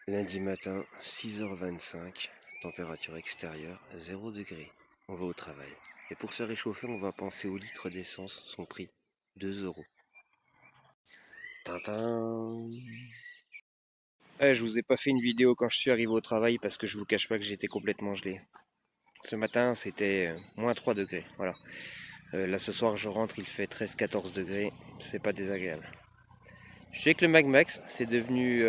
Lundi matin, 6h25, température extérieure 0 degré. On va au travail. Et pour se réchauffer, on va penser au litre d'essence, son prix 2 euros. Tintin. Je vous ai pas fait une vidéo quand je suis arrivé au travail parce que je vous cache pas que j'étais complètement gelé. Ce matin, c'était moins 3 degrés. Voilà. Là, ce soir, je rentre, il fait 13-14 degrés. C'est pas désagréable. Je sais que le Magmax, c'est devenu.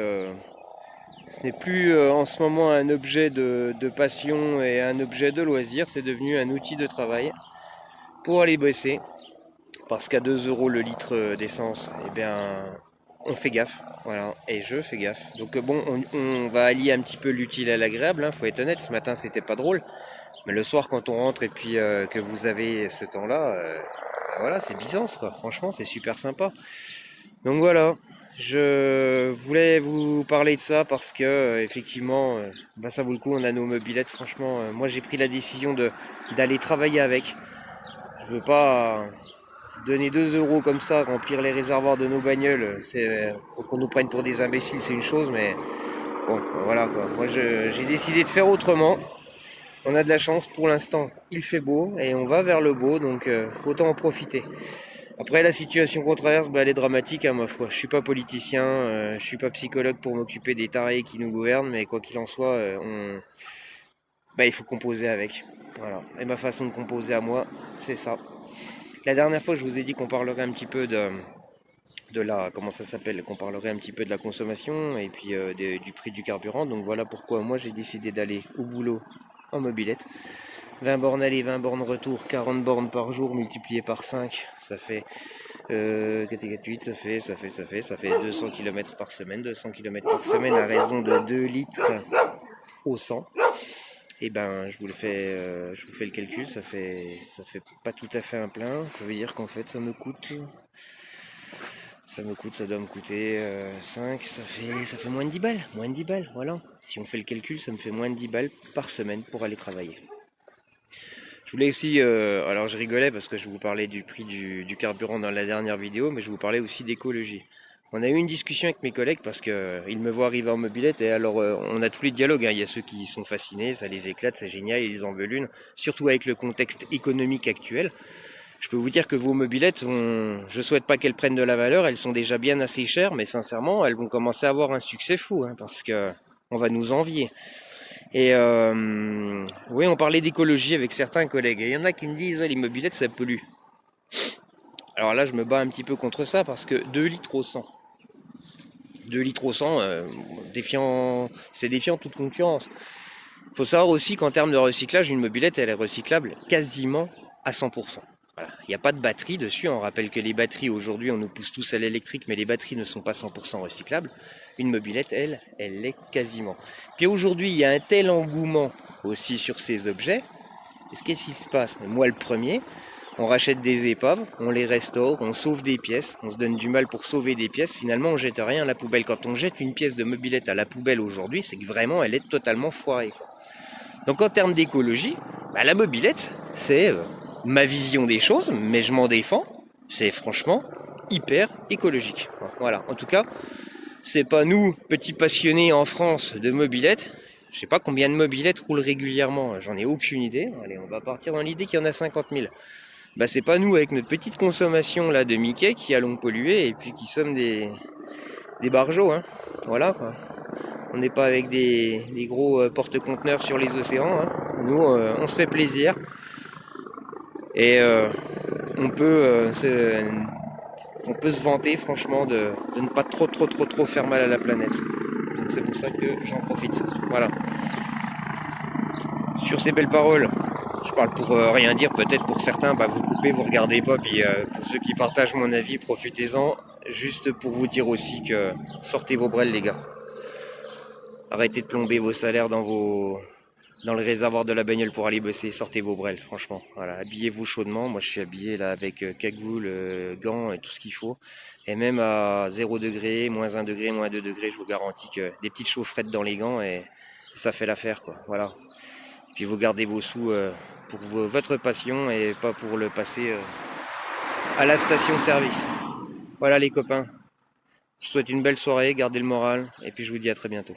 Ce n'est plus en ce moment un objet de passion et un objet de loisir, c'est devenu un outil de travail pour aller bosser. Parce qu'à 2 euros le litre d'essence, eh bien, on fait gaffe. Voilà, et je fais gaffe. Donc bon, on va allier un petit peu l'utile à l'agréable, hein, faut être honnête. Ce matin, c'était pas drôle. Mais le soir, quand on rentre et puis que vous avez ce temps-là, voilà, c'est Byzance, quoi. Franchement, c'est super sympa. Donc voilà, je voulais vous parler de ça parce que effectivement, bah, ça vaut le coup. On a nos mobylettes. Franchement, moi j'ai pris la décision d'aller travailler avec. Je veux pas donner 2 euros comme ça, remplir les réservoirs de nos bagnoles. C'est qu'on nous prenne pour des imbéciles, c'est une chose, mais bon, voilà quoi. Moi j'ai décidé de faire autrement. On a de la chance pour l'instant, il fait beau et on va vers le beau, donc autant en profiter. Après, la situation qu'on traverse, bah, elle est dramatique, hein, ma foi. Je suis pas politicien, je suis pas psychologue pour m'occuper des tarés qui nous gouvernent, mais quoi qu'il en soit, bah, il faut composer avec. Voilà. Et ma façon de composer à moi, c'est ça. La dernière fois, je vous ai dit qu'on parlerait un petit peu de la, comment ça s'appelle, qu'on parlerait un petit peu de la consommation et puis du prix du carburant. Donc voilà pourquoi moi j'ai décidé d'aller au boulot en mobilette. 20 bornes aller, 20 bornes retour, 40 bornes par jour multiplié par 5, ça fait 4 ça fait 200 km par semaine. 200 km par semaine à raison de 2 litres au 100. Et ben je vous fais le calcul, ça fait pas tout à fait un plein. Ça veut dire qu'en fait ça doit me coûter 5, ça fait moins de 10 balles. Moins de 10 balles, voilà. Si on fait le calcul, ça me fait moins de 10 balles par semaine pour aller travailler. Je voulais aussi, alors je rigolais parce que je vous parlais du prix du carburant dans la dernière vidéo, mais je vous parlais aussi d'écologie. On a eu une discussion avec mes collègues parce qu'ils me voient arriver en mobilette et alors on a tous les dialogues, hein. Il y a ceux qui sont fascinés, ça les éclate, c'est génial, ils en veulent une, surtout avec le contexte économique actuel. Je peux vous dire que vos mobilettes, je souhaite pas qu'elles prennent de la valeur, elles sont déjà bien assez chères, mais sincèrement, elles vont commencer à avoir un succès fou, hein, parce que on va nous envier. Et oui, on parlait d'écologie avec certains collègues. Et il y en a qui me disent les mobilettes ça pollue. Alors là, je me bats un petit peu contre ça parce que 2 litres au 100. 2 litres au 100, c'est défiant toute concurrence. Il faut savoir aussi qu'en termes de recyclage, une mobilette, elle est recyclable quasiment à 100%. Voilà. Il n'y a pas de batterie dessus. On rappelle que les batteries, aujourd'hui, on nous pousse tous à l'électrique, mais les batteries ne sont pas 100% recyclables. Une mobilette, elle l'est quasiment. Puis aujourd'hui, il y a un tel engouement aussi sur ces objets. Qu'est-ce qui se passe? Moi, le premier, on rachète des épaves, on les restaure, on sauve des pièces, on se donne du mal pour sauver des pièces. Finalement, on jette rien à la poubelle. Quand on jette une pièce de mobilette à la poubelle aujourd'hui, c'est que vraiment, elle est totalement foirée. Donc en termes d'écologie, bah, la mobilette, c'est ma vision des choses, mais je m'en défends. C'est franchement hyper écologique. Voilà, en tout cas, c'est pas nous, petits passionnés en France de mobilette. Je sais pas combien de mobilettes roulent régulièrement, j'en ai aucune idée. Allez, on va partir dans l'idée qu'il y en a 50 000. Bah c'est pas nous avec notre petite consommation là de Mickey qui allons polluer et puis qui sommes des barjots, hein. Voilà quoi. On n'est pas avec des gros porte-conteneurs sur les océans, hein. Nous, on se fait plaisir. Et on peut se vanter franchement de ne pas trop faire mal à la planète. Donc c'est pour ça que j'en profite. Voilà. Sur ces belles paroles, je parle pour rien dire, peut-être pour certains, bah, vous coupez, vous regardez pas, puis pour ceux qui partagent mon avis, profitez-en. Juste pour vous dire aussi que sortez vos brels les gars. Arrêtez de plomber vos salaires dans le réservoir de la bagnole pour aller bosser, sortez vos brels, franchement. Voilà, habillez-vous chaudement. Moi je suis habillé là avec cagoule, gants et tout ce qu'il faut. Et même à 0 degré, moins 1 degré, moins 2 degrés, je vous garantis que des petites chaufferettes dans les gants et ça fait l'affaire quoi. Voilà. Puis vous gardez vos sous pour votre passion et pas pour le passer à la station-service. Voilà les copains. Je vous souhaite une belle soirée, gardez le moral et puis je vous dis à très bientôt.